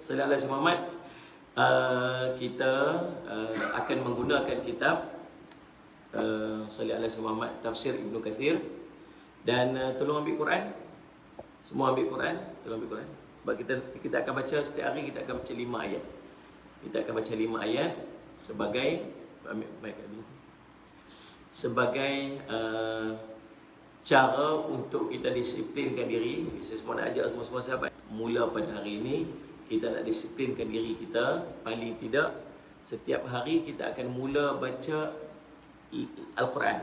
Sallallahu Alaihi Muhammad, kita akan menggunakan kitab Sallallahu Alaihi Muhammad Tafsir Ibnu Kathir. Dan tolong ambil Quran. Semua ambil Quran, tolong ambil Quran. Sebab kita akan baca setiap hari, kita akan baca 5 ayat. Kita akan baca 5 ayat sebagai cara untuk kita disiplinkan diri. Saya semua nak ajak semua sahabat, mula pada hari ini kita nak disiplinkan diri kita. Paling tidak setiap hari kita akan mula baca Al-Quran.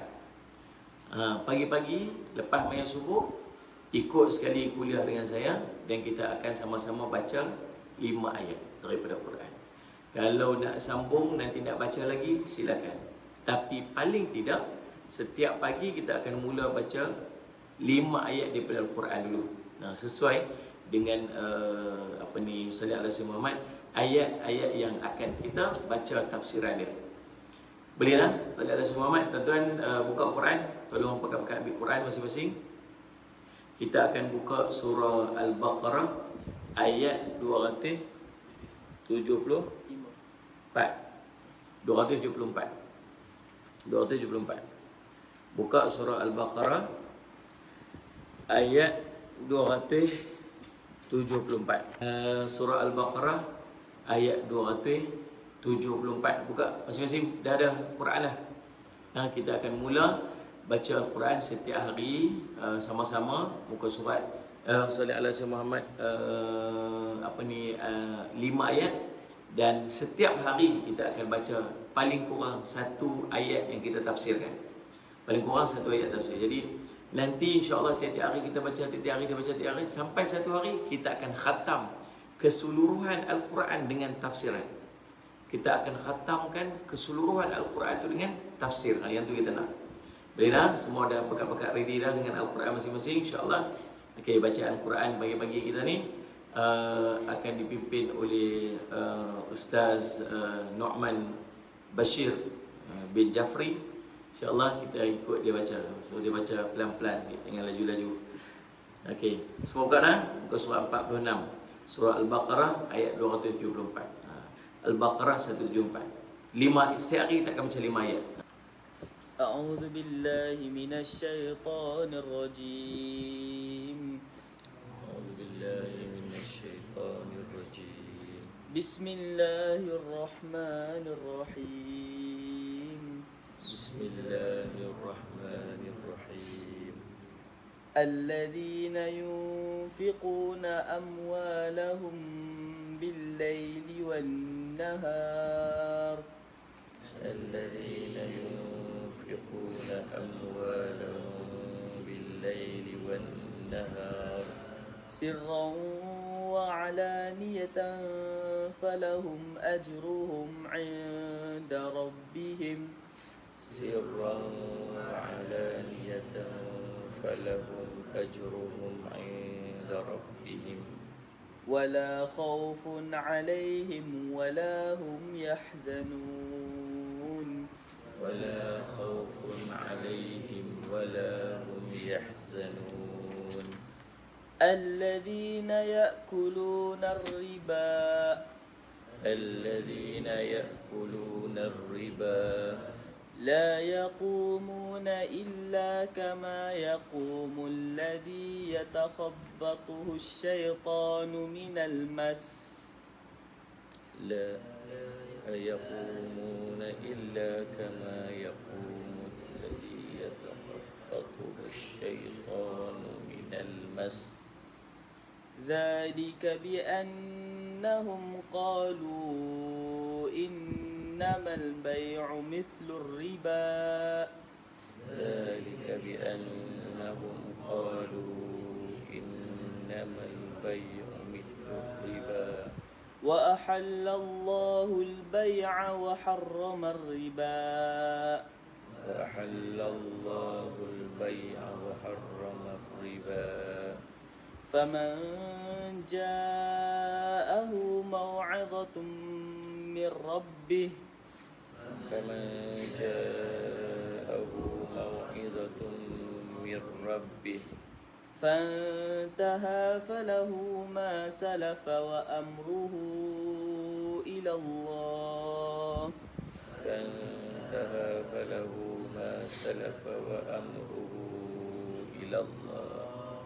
Pagi-pagi lepas maya subuh, ikut sekali kuliah dengan saya dan kita akan sama-sama baca 5 ayat daripada Quran. Kalau nak sambung nanti nak baca lagi, silakan. Tapi paling tidak setiap pagi kita akan mula baca 5 ayat daripada Al-Quran dulu. Sesuai dengan Sallallahu Alaihi Muhammad, ayat-ayat yang akan kita baca tafsiran dia. Bolehlah Sallallahu Alaihi Muhammad. Tuan-tuan buka Quran, tolong pakai ambil Quran masing-masing. Kita akan buka surah Al-Baqarah ayat 274. Buka surah Al-Baqarah ayat 274. Surah Al-Baqarah ayat 274. Buka masing-masing, dah ada Quran dah. Kita akan mula baca Al-Quran setiap hari sama-sama muka surat Sallallahu Alaihi Muhammad 5 ayat, dan setiap hari kita akan baca paling kurang 1 ayat yang kita tafsirkan. Paling kurang 1 ayat tafsir. Jadi nanti insya-Allah tiap-tiap hari kita baca, tiap hari sampai satu hari kita akan khatam keseluruhan Al-Quran dengan tafsiran. Kita akan khatamkan keseluruhan Al-Quran itu dengan tafsir. Yang tu kita nak. Bolehlah, semua dah pekat-pekat ready dah dengan Al-Quran masing-masing, insya-Allah. Okey, bacaan Quran pagi-pagi kita ni akan dipimpin oleh Ustaz Nu'man Bashir bin Jafri. InsyaAllah kita ikut dia baca. So dia baca pelan-pelan, jangan laju-laju. Okey, semua buka dah. Buka surah 46. Surah Al-Baqarah ayat 274. Al-Baqarah 174. 5 setiap hari kita akan baca 5 ayat. أعوذ بالله من الشيطان الرجيم. أعوذ بالله من الشيطان الرجيم. بسم الله الرحمن الرحيم. بسم الله الرحمن الرحيم. الذين ينفقون أموالهم بالليل والنهار. الذين ينفقون أموالهم بالليل والنهار سرا وعلانية فلهم أجرهم عند ربهم. سرا وعلانية فلهم أجرهم عند ربهم ولا خوف عليهم ولا هم يحزنون. ولا خوف عليهم ولا هم يحزنون. الذين يأكلون الربا لا يقومون إلا كما يقوم الذي يتخبطه الشيطان من المس. لا يقومون إلا كما يقوم الذي يتخبطه الشيطان من المس. ذلك بأنهم قالوا إنما البيع مثل الربا. ذلك بأنهم قالوا إنما البيع مثل الربا وأحل الله البيع وحرم الربا. وأحل الله البيع وحرم الربا. فمن جاءه موعظة من ربه فانتهى فله ما سلف وأمره إلى الله فانتهى فله ما سلف وأمره إلى الله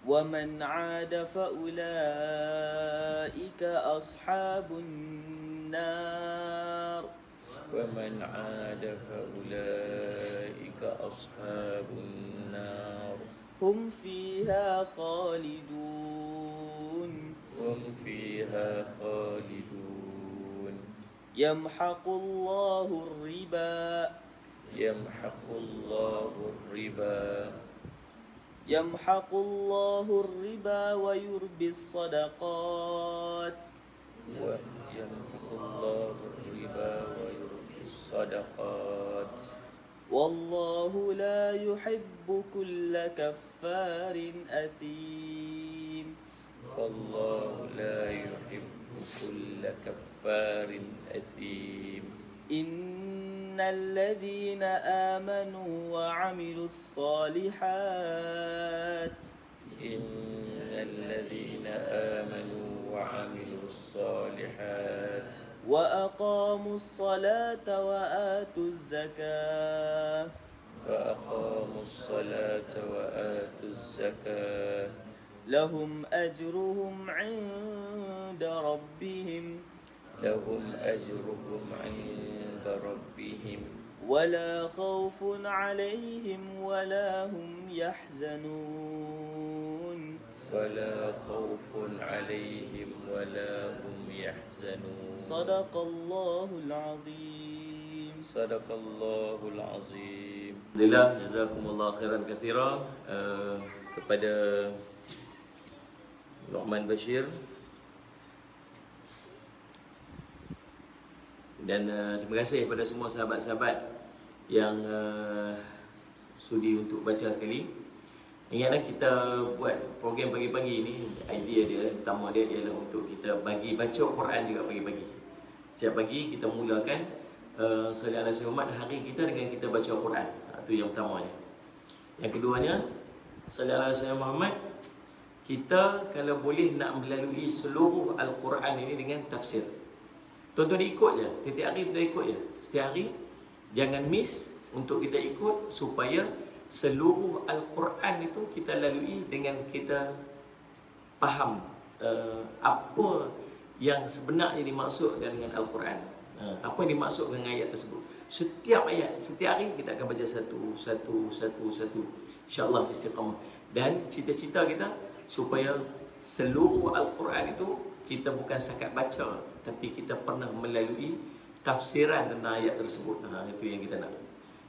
ومن عاد فأولئك أصحاب النار ومن عاد فأولئك أصحاب النار هم فيها خالدون هم فيها خالدون يمحق الله الربا يمحق الله الربا يمحق الله الربا ويربي الصدقات ويمحق الله الربا ويربي الصدقات والله لا يحب كل كفار أثيم والله لا يحب كل كفار أثيم إن الذين آمنوا وعملوا الصالحات إن الذين آمنوا وعملوا الصالحات وأقاموا الصلاة وآتوا الزكاة وأقاموا الصلاة وآتوا الزكاة لهم أجرهم عند ربهم لهم أجرهم عند ربهم ولا خوف عليهم ولا هم يحزنون ولا خوف عليهم ولا هم يحزنون صدق الله العظيم صدق الله العظيم. Alhamdulillah, jazakumullah khairan katsira kepada Luqman Bashir dan terima kasih kepada semua sahabat-sahabat yang sudi untuk baca sekali. Ingatlah kita buat program pagi-pagi ni, idea dia pertama dia ialah untuk kita bagi baca Quran juga pagi-pagi. Setiap pagi kita mulakan Salih Alaihi Muhammad hari kita dengan kita baca Quran. Itu yang pertamanya. Yang keduanya, Salih Alaihi Muhammad, kita kalau boleh nak melalui seluruh Al-Quran ini dengan tafsir. Tuan-tuan ikut je, setiap hari kita ikut je. Setiap hari jangan miss untuk kita ikut supaya seluruh Al-Quran itu kita lalui dengan kita faham apa yang sebenarnya dimaksudkan dengan Al-Quran. Apa yang dimaksudkan dengan ayat tersebut. Setiap ayat, setiap hari kita akan baca satu. InsyaAllah istiqamah. Dan cita-cita kita supaya seluruh Al-Quran itu kita bukan sakat baca, tapi kita pernah melalui tafsiran tentang ayat tersebut. Itu yang kita nak.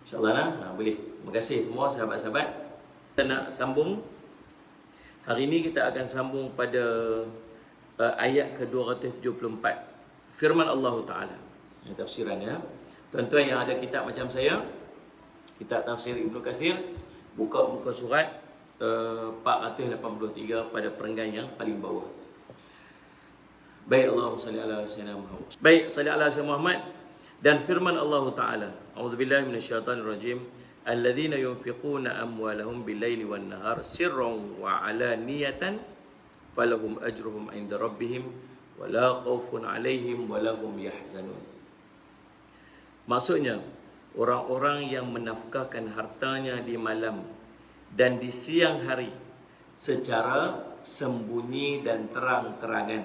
InsyaAllah boleh. Terima kasih semua sahabat-sahabat. Kita nak sambung. Hari ini kita akan sambung pada ayat ke-274. Firman Allah Ta'ala. Ini tafsirannya. Tuan-tuan yang ada kitab macam saya, kitab tafsir Ibnu Katsir, buka muka surat 483 pada perenggan yang paling bawah. Baik, Allahumma salli ala sayyidina Muhammad. Baik, salli ala sayyidina Muhammad. Dan firman Allah Ta'ala, a'udzubillahi minasyaitonirrajim, alladzina yunfiquna amwalahum bil-laili wan-nahar sirran wa 'alaniyatan falahum ajruhum 'inda rabbihim wala khaufun 'alaihim wala hum yahzanun. Maksudnya, orang-orang yang menafkahkan hartanya di malam dan di siang hari secara sembunyi dan terang-terangan,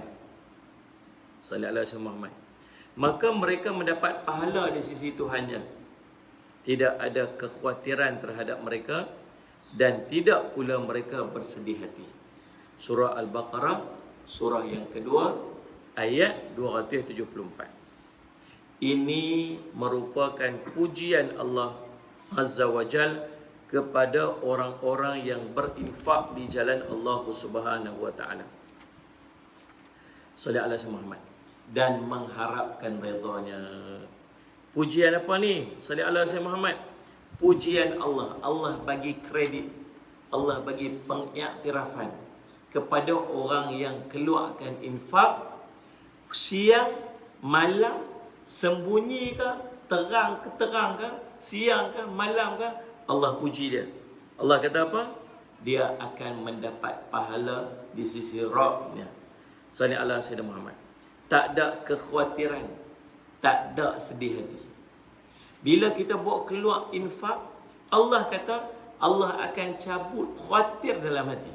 sallallahu alaihi Muhammad, maka mereka mendapat pahala di sisi Tuhannya. Tidak ada kekhawatiran terhadap mereka dan tidak pula mereka bersedih hati. Surah Al-Baqarah, surah yang kedua, ayat 274. Ini merupakan pujian Allah Azza wa Jal kepada orang-orang yang berinfak di jalan Allah Subhanahu wa Ta'ala, sallallahu alaihi Muhammad, dan mengharapkan redha-Nya. Pujian apa ni? Sallallahu alaihi Muhammad. Pujian Allah. Allah bagi kredit, Allah bagi pengiktirafan kepada orang yang keluarkan infak siang, malam, sembunyi ke, terang ke, siang ke, malam ke, Allah puji dia. Allah kata apa? dia akan mendapat pahala di sisi Rabbnya. Salli ala Sayyidina Muhammad. Tak ada kekhawatiran, tak ada sedih hati. Bila kita buat keluar infak, Allah kata Allah akan cabut khawatir dalam hati.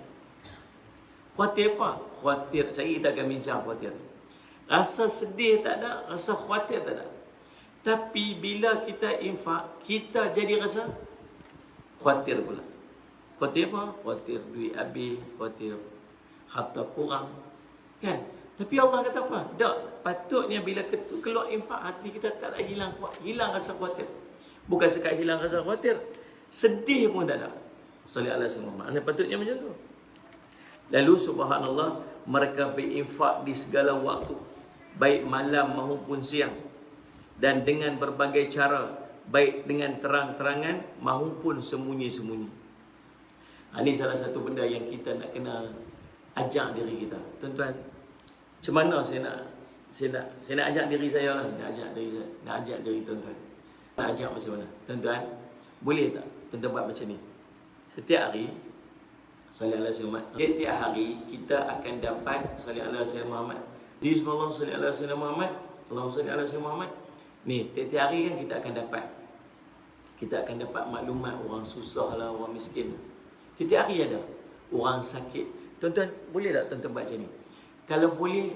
Khawatir apa? Khawatir, kita akan bincang khawatir. Rasa sedih tak ada, rasa khawatir tak ada. Tapi bila kita infak, kita jadi rasa khawatir pula. Khawatir apa? Khawatir duit habis, khawatir harta kurang. Kan? Tapi Allah kata apa? Tak, patutnya bila keluar infak, hati kita tak ada hilang rasa khawatir. Bukan sekadar hilang rasa khawatir, sedih pun tak ada. Salli ala Sayyidina Muhammad. Patutnya macam tu. Lalu subhanallah, mereka berinfak di segala waktu, baik malam maupun siang, dan dengan berbagai cara, baik dengan terang-terangan maupun sembunyi-sembunyi. Ini salah satu benda yang kita nak kena ajak diri kita. Tuan-tuan, macam mana saya nak ajak diri saya lah, nak ajak diri tuan-tuan. Nak ajak macam mana? Tuan-tuan, boleh tak tuan-tuan buat macam ni? Setiap hari, salli ala Sayyidina Muhammad. Setiap hari kita akan dapat salli ala Sayyidina Muhammad. Bismillah salli ala Sayyidina Muhammad. Allahumma salli ala Sayyidina Muhammad. Ni, tiap-tiap hari kan kita akan dapat maklumat orang susah lah, orang miskin. Tiap hari ada orang sakit. Tuan-tuan, boleh tak tuan-tuan buat macam ni? Kalau boleh,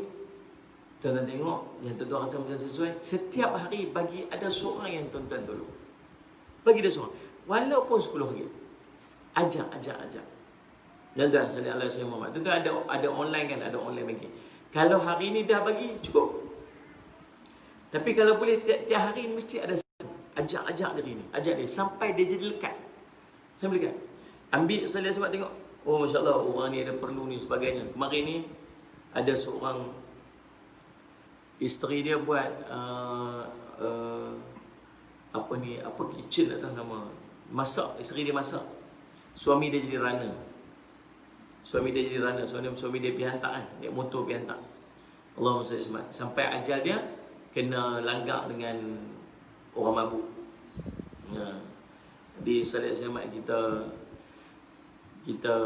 tuan-tuan tengok yang tuan-tuan rasa macam sesuai, setiap hari bagi ada seorang yang tuan-tuan tolong. Bagi dia seorang, walaupun RM10. Ajak. Tuan-tuan, salli ala Sayyidina Muhammad. Tuan-tuan ada online kan, ada online bagi. Kalau hari ni dah bagi, cukup. Tapi kalau boleh tiap hari mesti ada satu. Ajak diri ni, ajak dia sampai dia jadi lekat. Sampai lekat. Ambil salli sebab tengok, oh masya-Allah orang ni ada perlu ni sebagainya. Kemarin ni ada seorang isteri dia buat apa kitchen tak tahu nama. Masak, isteri dia masak. Suami dia jadi runner. Suami dia pergi hantar kan, naik motor pergi hantar. Allahumma salli alaihi wasallam. Sampai ajal dia kena langgak dengan orang mabuk. Di salat selamat kita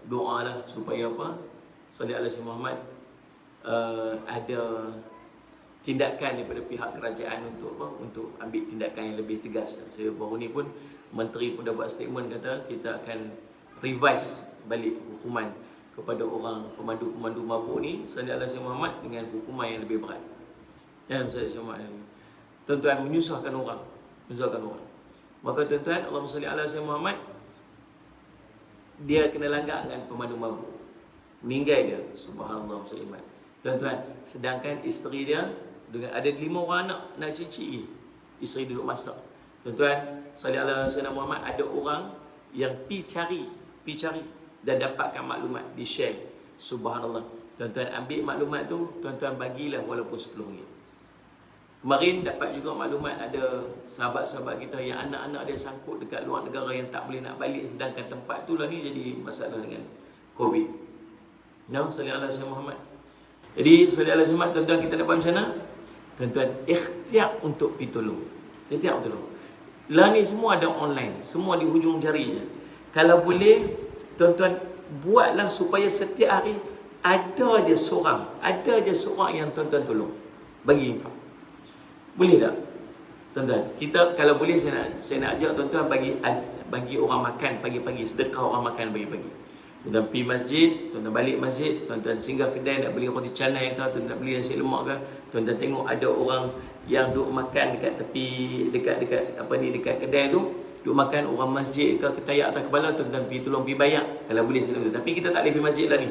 doalah supaya apa? Salli ala Sayyidina Muhammad, ada tindakan daripada pihak kerajaan untuk apa? Untuk ambil tindakan yang lebih tegas. Saya baru ni pun menteri pun dah buat statement kata kita akan revise balik hukuman kepada orang pemandu mabuk ni, salli ala Sayyidina Muhammad, dengan hukuman yang lebih berat. Dan tuan-tuan, menyusahkan orang. Maka tuan-tuan, Allahumma salli ala Sayyidina Muhammad, dia kena langgak dengan pemandu mabuk, meninggal dia, subhanallah muslimat. Tuan-tuan, sedangkan isteri dia dengan ada 5 orang anak nak cicit, isteri duduk masak. Tuan-tuan, salli ala Sayyidina Muhammad, ada orang yang pi cari dan dapatkan maklumat, di share. Subhanallah. Tuan-tuan ambil maklumat tu, tuan-tuan bagilah walaupun RM10. Kemarin dapat juga maklumat ada sahabat-sahabat kita yang anak-anak dia sangkut dekat luar negara yang tak boleh nak balik, sedangkan tempat tu lah ni jadi masalah dengan COVID. Nah, salli ala Sayyidina Muhammad. Jadi salli ala Sayyidina Muhammad, tuan-tuan, kita dapat macam mana? Tuan-tuan ikhtiar untuk pergi tolong. Ikhtiar untuk tolong. Lah ni semua ada online, semua di hujung jari je. Kalau boleh, tuan-tuan buatlah supaya setiap hari ada je seorang yang tuan-tuan tolong, bagi infak. Boleh tak? Tuan-tuan, kita kalau boleh saya nak ajak tuan-tuan bagi orang makan pagi-pagi, sedekah orang makan pagi-pagi. Tuan-tuan pergi masjid, tuan-tuan balik masjid, tuan-tuan singgah kedai nak beli roti canai ke, tuan-tuan nak beli nasi lemak ke, tuan-tuan tengok ada orang yang duduk makan dekat tepi, dekat kedai tu, duduk makan, orang masjid ke ketayak atas kepala, tuan-tuan pergi tolong, pergi bayar kalau boleh. Tapi kita tak boleh pergi masjid lah ni.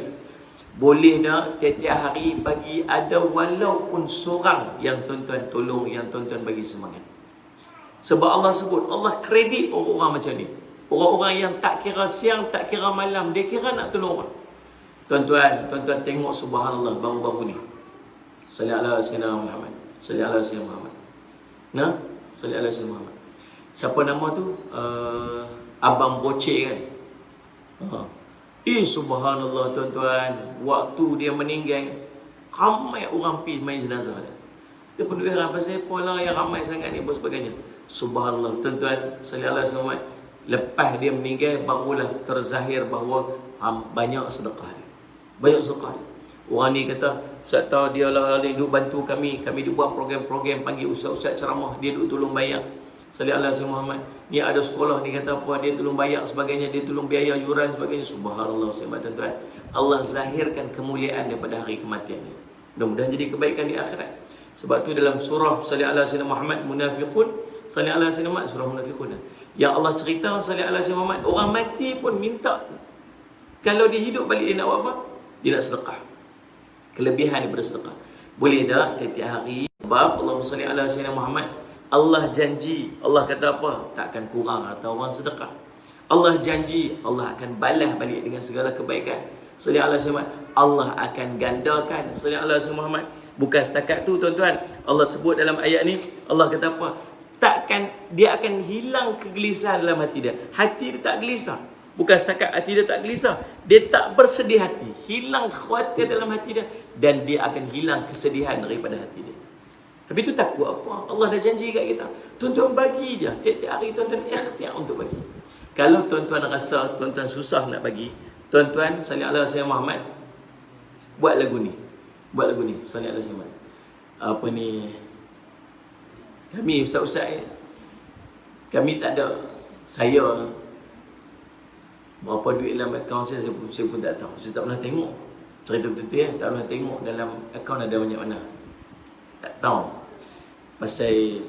Boleh dah tiap-tiap hari bagi ada walaupun seorang yang tuan-tuan tolong, yang tuan-tuan bagi semangat. Sebab Allah sebut, Allah kredit orang-orang macam ni. Orang-orang yang tak kira siang, tak kira malam, dia kira nak tolong orang. Tuan-tuan tengok subhanallah baru-baru ni. Salli ala Sayyidina Muhammad. Salli ala Sayyidina Muhammad. Nah, salli ala Sayyidina Muhammad. Siapa nama tu? Abang Bocek kan? Subhanallah tuan-tuan, waktu dia meninggal, ramai orang pergi main jenazah dia. Dia pun heran pasal apa lah yang ramai sangat ni, sebagainya. Subhanallah tuan-tuan, salli ala Sayyidina Muhammad. lepas dia meninggal barulah terzahir bahawa banyak sedekah dia. Banyak sedekah dia. Orang ni kata, Ustaz tahu dia lah duk bantu kami dia buat program-program, panggil ustaz-ustaz ceramah, dia duk tolong bayar. Sallallahu alaihi Muhammad. Ni ada sekolah ni kata apa, dia tolong bayar sebagainya, dia tolong biaya yuran sebagainya. Subhanallah, tuan-tuan. Allah zahirkan kemuliaan daripada hari kematian ni. Mudah-mudahan jadi kebaikan di akhirat. Sebab tu dalam surah Sallallahu alaihi Muhammad Munafiqun, Sallallahu alaihi Muhammad surah Munafiqun, yang Allah cerita Sallallahu alaihi Muhammad, orang mati pun minta kalau dia hidup balik dia nak buat apa? Dia nak sedekah. Kelebihan daripada sedekah. Boleh tak tiap-tiap hari? Sebab Allahumma salli ala sayyidina Muhammad, Allah janji, Allah kata apa? Takkan kurang atau orang sedekah. Allah janji, Allah akan balas balik dengan segala kebaikan. Sallallahu alaihi wasallam, Allah akan gandakan. Sallallahu alaihi wasallam. Bukan setakat tu tuan-tuan. Allah sebut dalam ayat ni, Allah kata apa? Takkan dia akan hilang kegelisahan dalam hati dia. Hati dia tak gelisah. Bukan setakat hati dia tak gelisah, dia tak bersedih hati. Hilang khawatir dalam hati dia, dan dia akan hilang kesedihan daripada hati dia. Tapi tu takut apa? Allah dah janji kat kita. Tuan-tuan bagi je. Tiap-tiap hari tuan-tuan ikhtiar untuk bagi. Kalau tuan-tuan rasa tuan-tuan susah nak bagi, tuan-tuan sallallahu alaihi wasallam Muhammad buat lagu ni. Buat lagu ni sallallahu alaihi wasallam. Apa ni? Kami ustaz-ustaz kami tak ada, saya berapa duit dalam akaun saya pun tak tahu. Saya tak pernah tengok. Cerita betul-betul ya, tak pernah tengok dalam akaun ada banyak mana. Tak tahu. Pasal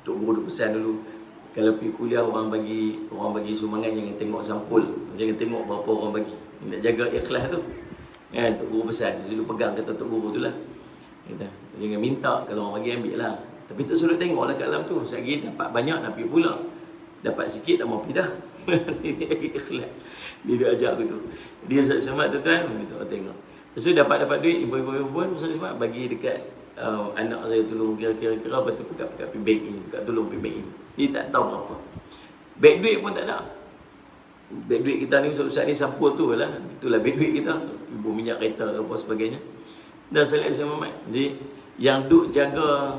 Tok Guru pesan dulu, kalau pergi kuliah orang bagi sumbangan, jangan tengok sampul, jangan tengok berapa orang bagi. Nak jaga ikhlas tu. Kan Tok Guru pesan, dulu pegang kata Tok Guru tu lah. Kata, jangan minta, kalau orang bagi ambil lah. Tapi tak suruh tengoklah kat dalam tu. Sekali dapat banyak nak pergi pula. Dapat sikit tak mau pergi dah. Dia lagi ikhlas. Dia dah ajar aku tu. Dia Ustaz tu kan, kita tengok. Lepas tu dapat duit, ibu-ibu pun Ustaz Samad bagi dekat anak saya, tolong kira-kira lepas tu pekat pergi bank ini, pekat tolong pergi bank ini. Dia tak tahu apa. Beg duit pun tak ada. Beg duit kita ni Ustaz ni sampul tu lah. Itulah beg duit kita. Ibu minyak kereta apa sebagainya. Dan Sallallahu alaihi Muhammad. Jadi yang duk jaga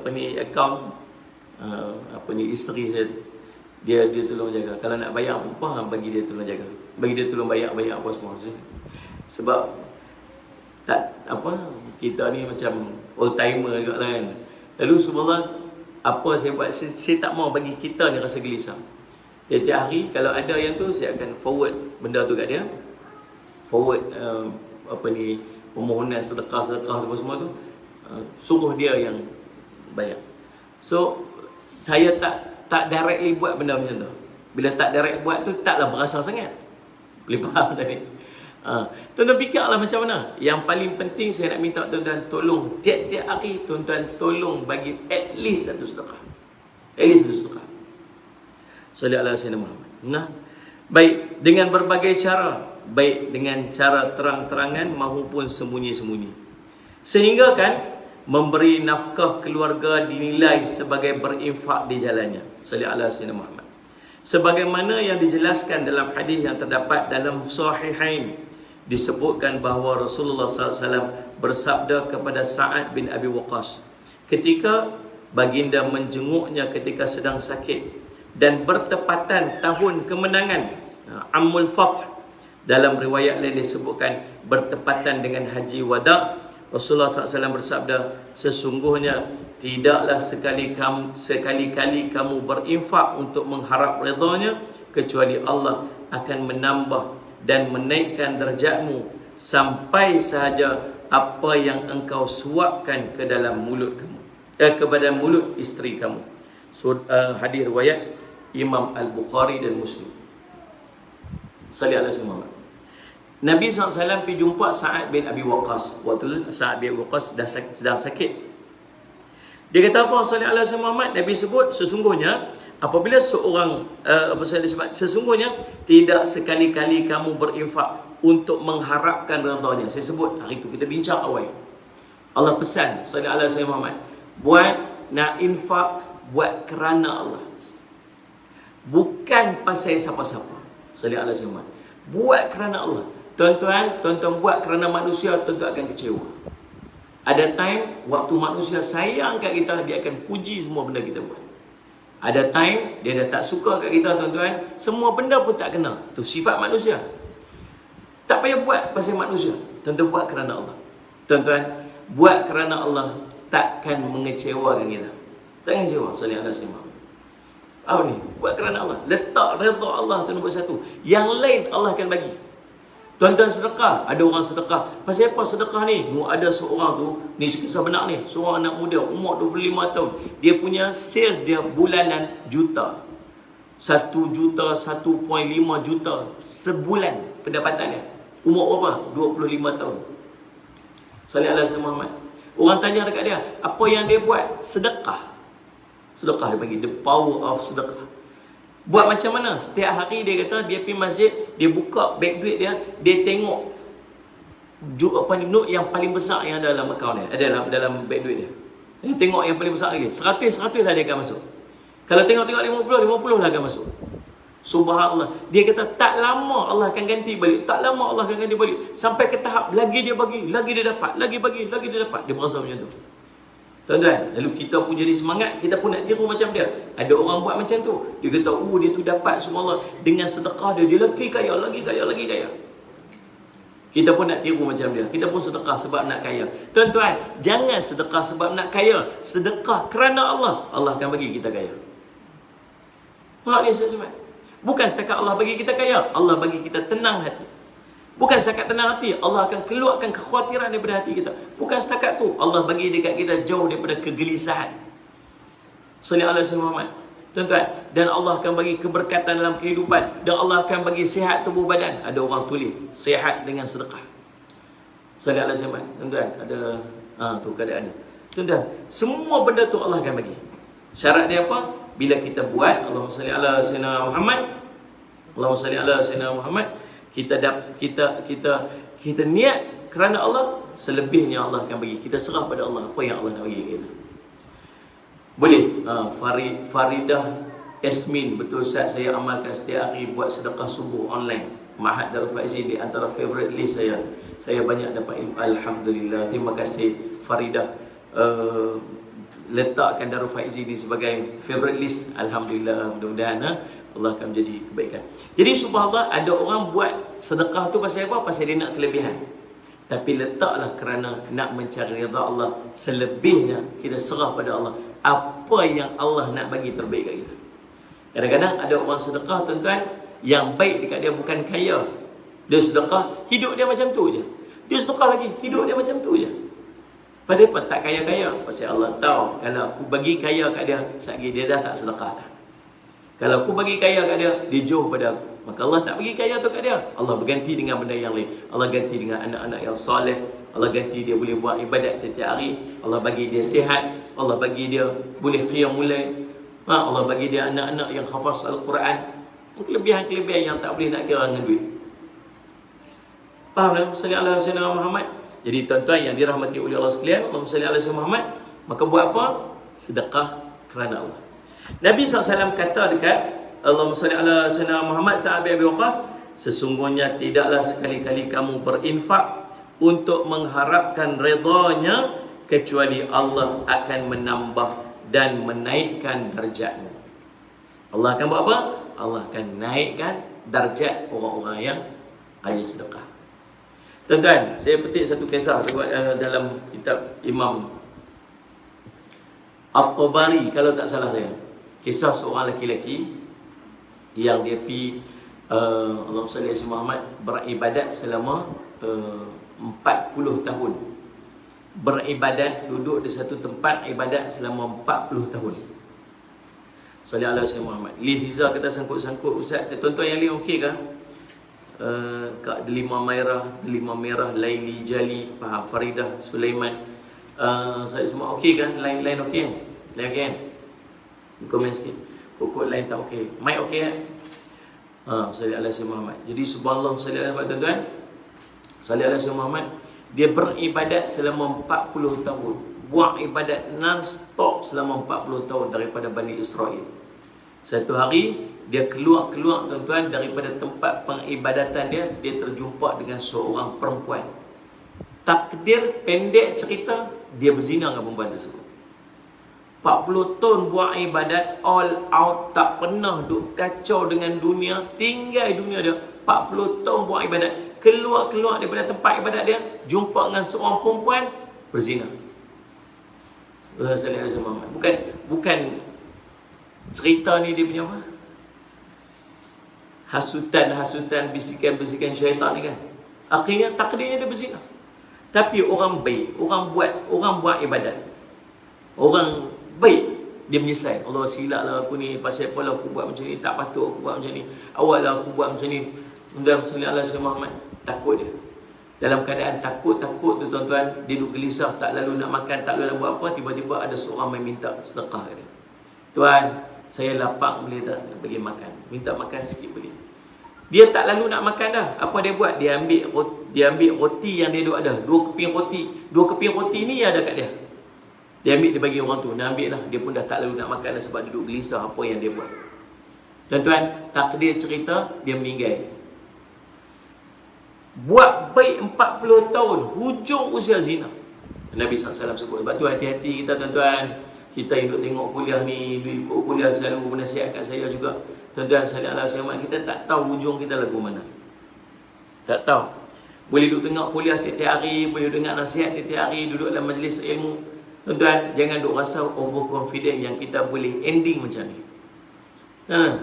apa ni akaun, apa ni isteri dia tolong jaga. Kalau nak bayar apa bagi dia tolong jaga. Bagi dia tolong bayar apa semua. Sebab tak apa, kita ni macam old timer juga lah kan. Lalu subhanallah, apa saya buat, saya tak mau bagi kita ni rasa gelisah. Tiap-tiap hari kalau ada yang tu, saya akan forward benda tu kat dia. Forward apa ni, permohonan sedekah apa semua tu, suruh dia yang bayar. So saya tak directly buat benda macam tu. Bila tak direct buat tu, taklah berasa sangat. Boleh faham tadi? Tuan-tuan fikirlah macam mana. Yang paling penting saya nak minta tuan-tuan tolong tiap-tiap hari tuan-tuan tolong bagi at least satu sedekah. At least satu sedekah. Sallallahu alaihi wasallam. Nah, baik dengan berbagai cara, baik dengan cara terang-terangan maupun sembunyi-sembunyi. Sehingga kan memberi nafkah keluarga dinilai sebagai berinfak di jalannya. Sallallahu alaihi wasallam. Sebagaimana yang dijelaskan dalam hadis yang terdapat dalam Sahihain, disebutkan bahawa Rasulullah SAW bersabda kepada Sa'ad bin Abi Waqqas ketika baginda menjenguknya ketika sedang sakit dan bertepatan tahun kemenangan, Ammul Fath. Dalam riwayat lain disebutkan bertepatan dengan Haji Wada. Rasulullah SAW bersabda, sesungguhnya tidaklah sekali-kali kamu berinfak untuk mengharap redanya, kecuali Allah akan menambah dan menaikkan derajatmu sampai sahaja apa yang engkau suapkan ke dalam mulut kamu, kepada mulut isteri kamu. Hadis riwayat Imam Al-Bukhari dan Muslim. Sallallahu alaihi wasallam. Nabi SAW pergi jumpa Sa'ad bin Abi Waqqas. Waktu tu Sa'ad bin Abi Waqqas sedang sakit. Dia kata apa? Sallallahu alaihi wasallam. Nabi sebut sesungguhnya apabila seorang sesungguhnya tidak sekali-kali kamu berinfak untuk mengharapkan redanya. Saya sebut hari itu kita bincang awal. Allah pesan sallallahu alaihi wasallam buat nak infak buat kerana Allah. Bukan pasal siapa-siapa. Sallallahu alaihi wasallam. Buat kerana Allah. Tuan-tuan buat kerana manusia, tuan-tuan akan kecewa. Ada time waktu manusia sayang kat kita, dia akan puji semua benda kita buat. Ada time dia dah tak suka kat kita tuan-tuan. Semua benda pun tak kena. Tu sifat manusia. Tak payah buat pasal manusia. Tuan-tuan buat kerana Allah. Tuan-tuan, buat kerana Allah takkan mengecewakan kita. Takkan kecewa. Salih ala sayyidina Muhammad. Apa ni? Buat kerana Allah. Letak redha Allah tu nombor satu. Yang lain Allah akan bagi. Tuan-tuan sedekah, ada orang sedekah. Pasal apa sedekah ni? Ada seorang tu, ni kisah benar ni, seorang anak muda, umur 25 tahun. Dia punya sales dia bulanan juta. 1 juta, 1.5 juta sebulan pendapatan dia. Umur berapa? 25 tahun. Salih ala sayyidina Muhammad. Orang tanya dekat dia, apa yang dia buat? Sedekah. Sedekah dia panggil, the power of sedekah. Buat macam mana? Setiap hari dia kata dia pergi masjid, dia buka beg duit dia, dia tengok note yang paling besar yang ada dalam akaun dia, ada dalam beg duit dia. Dia tengok yang paling besar lagi. 100 lah dia akan masuk. Kalau tengok 50 lah akan masuk. Subhanallah. Dia kata tak lama Allah akan ganti balik. Tak lama Allah akan ganti balik. Sampai ke tahap lagi dia bagi, lagi dia dapat, lagi bagi, lagi dia dapat. Dia berasa macam tu. Tuan-tuan, lalu kita pun jadi semangat, kita pun nak tiru macam dia. Ada orang buat macam tu. Dia kata, dia tu dapat subhanallah dengan sedekah dia lagi kaya, lagi kaya, lagi kaya. Kita pun nak tiru macam dia. Kita pun sedekah sebab nak kaya. Tuan-tuan, jangan sedekah sebab nak kaya. Sedekah kerana Allah. Allah akan bagi kita kaya. Mak ni sahabat. Bukan setakat Allah bagi kita kaya, Allah bagi kita tenang hati. Bukan setakat tenang hati, Allah akan keluarkan kekhawatiran daripada hati kita. Bukan setakat tu, Allah bagi dekat kita jauh daripada kegelisahan. Sallallahu alaihi wasallam. Tuan-tuan, dan Allah akan bagi keberkatan dalam kehidupan, dan Allah akan bagi sihat tubuh badan. Ada orang tulis sihat dengan sedekah. Sallallahu alaihi wasallam. Tuan-tuan, ada tu keadaan ni. Tuan-tuan, semua benda tu Allah akan bagi. Syarat dia apa? Bila kita buat, Allahumma salli ala sayyidina Muhammad. Allahumma salli ala sayyidina Muhammad. Kita niat kerana Allah, selebihnya Allah akan bagi. Kita serah pada Allah apa yang Allah nak bagi kita. Boleh. Faridah Yasmin, betul Ustaz, saya amalkan setiap hari buat sedekah subuh online. Mahat Darul Faizin di antara favorite list saya. Saya banyak dapat ilmu. Alhamdulillah. Terima kasih Faridah. Letakkan Darul Faizin ini sebagai favorite list. Alhamdulillah. Mudah-mudahan Allah akan menjadi kebaikan. Jadi subhanallah, ada orang buat sedekah tu pasal apa? Pasal dia nak kelebihan. Tapi letaklah kerana nak mencari redha Allah. Selebihnya kita serah pada Allah. Apa yang Allah nak bagi terbaik kat kita. Kadang-kadang ada orang sedekah tuan-tuan, yang baik dekat dia bukan kaya. Dia sedekah, hidup dia macam tu je. Dia sedekah lagi, hidup dia macam tu je. Padahal tak kaya-kaya. Pasal Allah tahu, kalau aku bagi kaya kat dia, sekali dia dah tak sedekah dah. Kalau aku bagi kaya kat dia, dia jauh pada aku. Maka Allah tak bagi kaya tu kat dia. Allah berganti dengan benda yang lain. Allah ganti dengan anak-anak yang soleh. Allah ganti dia boleh buat ibadat setiap hari. Allah bagi dia sihat. Allah bagi dia boleh qiyamul lail. Allah bagi dia anak-anak yang hafaz Al-Quran. Kelebihan-kelebihan yang tak boleh nak kira dengan duit. Faham tak? Sallallahu alaihi wasallam Muhammad. Jadi tuan-tuan yang dirahmati oleh Allah sekalian, Allahumma salli ala sayyidina Muhammad, maka buat apa? Sedekah kerana Allah. Nabi SAW kata dekat Allahumma salli ala sayyidina Muhammad Sa'ad bin Abi Waqqas, sesungguhnya tidaklah sekali-kali kamu berinfak untuk mengharapkan redanya kecuali Allah akan menambah dan menaikkan darjatmu. Allah akan buat apa? Allah akan naikkan darjat orang-orang yang rajin sedekah. Tuan-tuan, saya petik satu kisah dalam kitab Imam At-Tabari kalau tak salah saya. Kisah seorang lelaki yang dia pergi Allahumma salli ala Muhammad beribadat selama 40 tahun. Beribadat, duduk di satu tempat ibadat selama 40 tahun. Salli ala Muhammad. Liza kata sangkut-sangkut, Ustaz, tuan-tuan yang lain okey ke? Kak Delima Merah, Laili Jali, faham, Faridah, Sulaiman, saya semua okey kan? Lain okey kan? Lain okey kan? Komen sikit. Kok lain tak okey. Mic okey kan? Salli ala Muhammad. Jadi subhanallah, salli ala tuan-tuan. Salli ala Muhammad. Dia beribadat selama 40 tahun. Buat ibadat non-stop selama 40 tahun daripada Bani Israel. Satu hari dia keluar tuan-tuan daripada tempat pengibadatan dia terjumpa dengan seorang perempuan. Takdir pendek cerita, dia berzina dengan perempuan tersebut. 40 tahun buat ibadat, all out, tak pernah duk kacau dengan dunia, tinggal dunia dia. 40 tahun buat ibadat, keluar daripada tempat ibadat dia, jumpa dengan seorang perempuan, berzina. Bukan cerita ni dia punya apa? Hasutan, bisikan-bisikan syaitan ni kan. Akhirnya takdirnya dia berzina. Tapi orang baik, orang buat ibadat, orang baik, dia menyesal. Allah, silap lah aku ni, pasal apa lah aku buat macam ni, tak patut aku buat macam ni, awal lah aku buat macam ni. Dalam sallallahu alaihi Muhammad, takut dia. Dalam keadaan takut tu tuan-tuan, dia duduk gelisah, tak lalu nak makan, tak lalu nak buat apa, tiba-tiba ada seorang yang minta sedekah dia. Tuan, saya lapar, boleh tak bagi makan? Minta makan sikit boleh. Dia tak lalu nak makan dah. Apa dia buat? Dia ambil roti yang dia duk ada. 2 keping roti ni ada kat dia. Dia ambil, dia bagi orang tu. Dia ambil lah. Dia pun dah tak lalu nak makan dah sebab dia duduk gelisah apa yang dia buat. Tuan-tuan, takdir cerita, dia meninggal. Buat baik 40 tahun, hujung usia zina. Nabi SAW sebut. Sebab tu hati-hati kita tuan-tuan. Kita yang duk tengok kuliah ni, duk ikut kuliah selalu menasihatkan saya juga. Tuan-tuan sallallahu alaihi wasallam, kita tak tahu hujung kita lagu mana. Tak tahu. Boleh duduk tengok kuliah tiap-tiap hari, boleh dengar nasihat tiap-tiap hari, duduk dalam majlis ilmu. Tuan-tuan, jangan duk rasa overconfident yang kita boleh ending macam ni.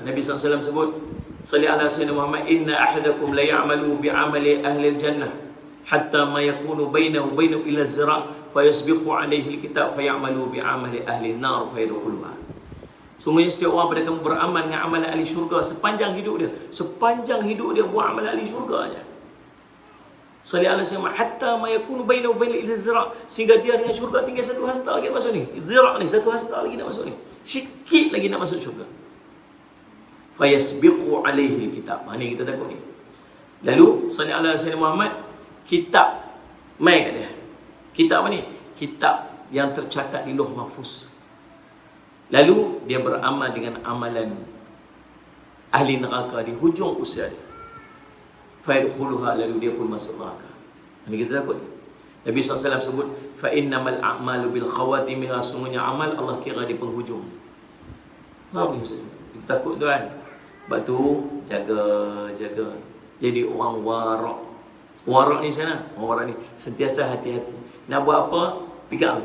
Nabi SAW sebut, sallallahu alaihi wasallam Muhammad, inna ahadakum la ya'malu bi'amali ahli al-jannah hatta ma yakunu bainahu ila zira' fayasbiqu alaihi al-kitab fayamalu bi'amali ahli an-nar fayadkhuluha. Sungguhnya setiap orang pada kamu beramal dengan amalan ahli syurga sepanjang hidup dia. Sepanjang hidup dia buat amalan ahli syurga aja. Sallallahu alaihi wasallam, hatta ma yakunu bainahu ila zira', sehingga dia dengan syurga tinggal satu hasta lagi nak masuk ni. Zira' ni satu hasta lagi nak masuk ni. Sikit lagi nak masuk syurga. Fayasbiqu alaihi al-kitab. Ni kita takut ni. Lalu sallallahu alaihi wasallam Muhammad, kitab mai kat dia. Kitab apa ni? Kitab yang tercatat di Lauh Mahfuz. Lalu dia beramal dengan amalan ahli neraka di hujung usia dia. Fayadkhuluha, lalu dia pun masuk neraka. Ini kita takut. Nabi SAW sebut, fa innamal a'malu bil khawatimiha, sungguhnya amal Allah kira di penghujung. Faham ni Ustaz? Kita takut tuan. Sebab tu jaga. Jadi orang warak. Warak ni sana, orang warak ni sentiasa hati-hati. Nak buat apa? Pegang.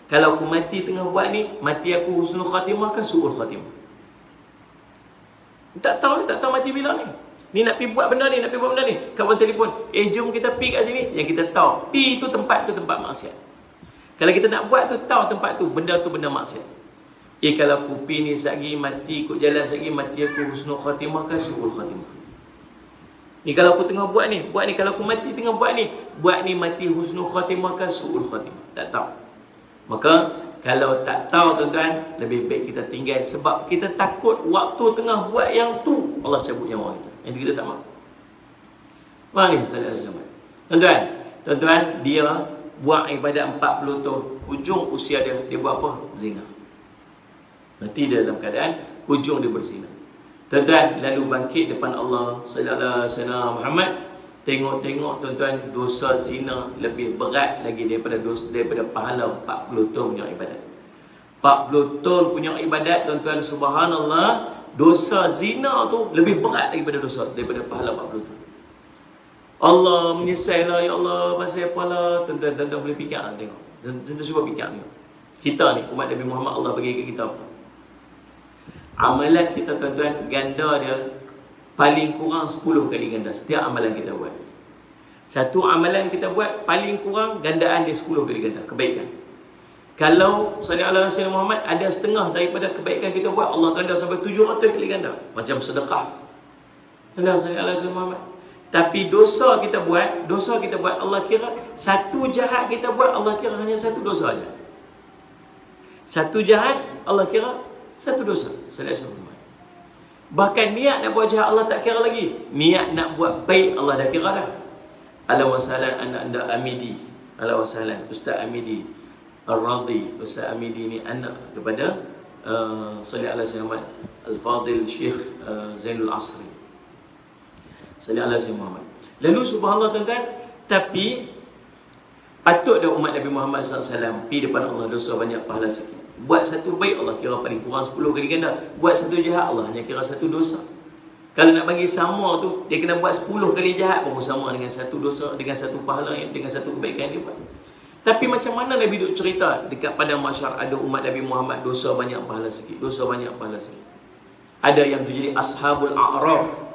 Kalau aku mati tengah buat ni, mati aku husnul khatimah kan su'ul khatimah. Tak tahu mati bila ni. Ni nak pergi buat benda ni, kawan telefon, jom kita pergi kat sini. Yang kita tahu, pergi tu tempat maksiat. Kalau kita nak buat tu, tahu tempat tu benda maksiat. Kalau aku pergi ni sagi, mati ikut jalan sagi, mati aku husnul khatimah kan su'ul khatimah. Ni kalau aku tengah buat ni, kalau aku mati tengah buat ni mati husnul khatimah kan su'ul khatimah. Tak tahu. Maka kalau tak tahu tuan-tuan, lebih baik kita tinggal, sebab kita takut waktu tengah buat yang tu Allah cabut nyawa kita. Yang kita tak mahu. Mari sallallahu alaihi wasallam. Tuan-tuan, dia buat ibadat 40 tahun, hujung usia dia buat apa? Zina. Mati dia dalam keadaan hujung dia berzina. Tuan-tuan, lalu bangkit depan Allah sallallahu alaihi wasallam Muhammad. Tengok tuan-tuan, dosa zina lebih berat lagi daripada pahala 40 tahun punya ibadat. 40 tahun punya ibadat tuan-tuan, subhanallah, dosa zina tu lebih berat daripada pahala 40 tahun. Allah menyesal lah, ya Allah, pasal apalah. Tuan-tuan boleh fikir tengok. Tuan-tuan cuba fikir tengok. Kita ni umat Nabi Muhammad, Allah bagi kat kita apa? Amalan kita tuan-tuan, ganda dia paling kurang 10 kali ganda setiap amalan kita buat. Satu amalan kita buat, paling kurang gandaan dia 10 kali ganda kebaikan. Kalau sallallahu alaihi wasallam Muhammad, ada setengah daripada kebaikan kita buat, Allah ganda sampai 700 kali ganda. Macam sedekah. Sallallahu alaihi wasallam Muhammad. Tapi dosa kita buat, Allah kira satu jahat kita buat, Allah kira hanya satu dosa aja. Satu jahat, Allah kira satu dosa. Sallallahu alaihi wasallam. Bahkan niat nak buat jahat Allah tak kira lagi. Niat nak buat baik Allah dah kira dah. Ala wasalan anak Amidi. Ala wasalan Ustaz Amidi Al-Radhi. Ustaz Amidi ni anak kepada sallallahu alaihi wasallam Al-Fadil Syekh Zainul Asri. Sallallahu alaihi wasallam. Lalu subhanallah tuan-tuan, tapi patut dah umat Nabi Muhammad SAW pergi depan Allah, dosa banyak pahala sikit. Buat satu baik Allah kira paling kurang 10 kali ganda. Buat satu jahat Allah hanya kira satu dosa. Kalau nak bagi sama tu, dia kena buat 10 kali jahat baru sama dengan satu dosa, dengan satu pahala, dengan satu kebaikan dia buat. Tapi macam mana Nabi duk cerita dekat pada masyarakat ada umat Nabi Muhammad dosa banyak pahala sikit, dosa banyak pahala sikit. Ada yang tu jadi Ashabul A'raf.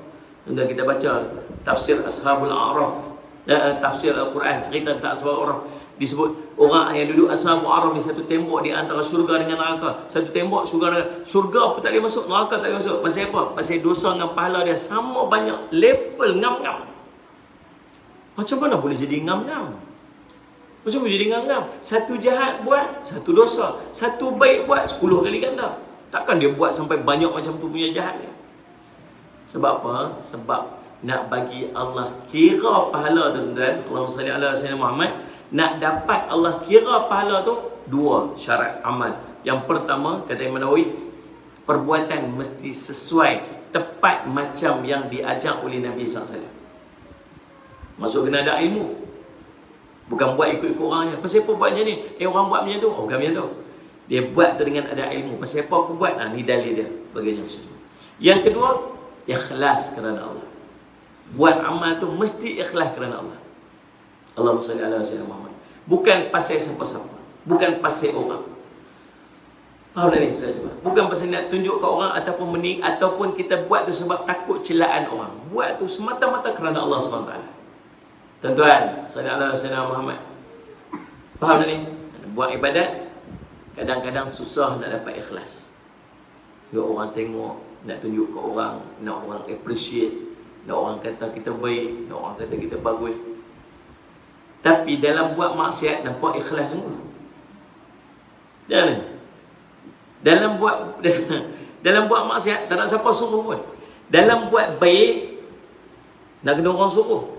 Dan kita baca tafsir Ashabul A'raf, tafsir Al-Quran, cerita tentang Ashabul A'raf. Disebut orang yang duduk Ashabul A'raf ni satu tembok di antara syurga dengan neraka. Satu tembok syurga pun tak boleh masuk, neraka tak boleh masuk. Pasal apa? Pasal dosa dengan pahala dia sama banyak, level ngam-ngam. Macam mana boleh jadi ngam-ngam? Macam mana jadi ngam-ngam? Satu jahat buat, satu dosa. Satu baik buat, 10 kali ganda. Takkan dia buat sampai banyak macam tu punya jahat dia. Sebab apa? Sebab nak bagi Allah kira pahala tu tuan-tuan. Allahumma salli ala sayyidina Muhammad. Nak dapat Allah kira pahala tu, 2 syarat amal. Yang pertama, kata Imam Nawawi, perbuatan mesti sesuai, tepat macam yang diajak oleh Nabi SAW. Maksud kena ada ilmu. Bukan buat ikut-ikut orangnya. Pasal apa buat macam ni? Orang buat macam tu. Oh, bukan macam tu. Dia buat tu dengan ada ilmu. Pasal apa aku buat? Ni dalil dia. Bagian macam tu. Yang kedua, ikhlas kerana Allah. Buat amal tu mesti ikhlas kerana Allah. Allahumma salli ala sayyidina Muhammad. Bukan pasal siapa-siapa. Bukan pasal orang. Faham tak ni? Bukan pasal nak tunjuk ke orang ataupun mening, ataupun kita buat tu sebab takut celaan orang. Buat tu semata-mata kerana Allah SWT. Tuan-tuan, sallallahu alaihi wasallam Muhammad. Faham tak ni? Buat ibadat kadang-kadang susah nak dapat ikhlas. Nak orang tengok, nak tunjuk ke orang, nak orang appreciate, nak orang kata kita baik, nak orang kata kita bagus. Tapi dalam buat maksiat nampak ikhlas semua. Jangan. Dalam buat maksiat tak ada siapa suruh pun. Dalam buat baik nak kena orang suruh.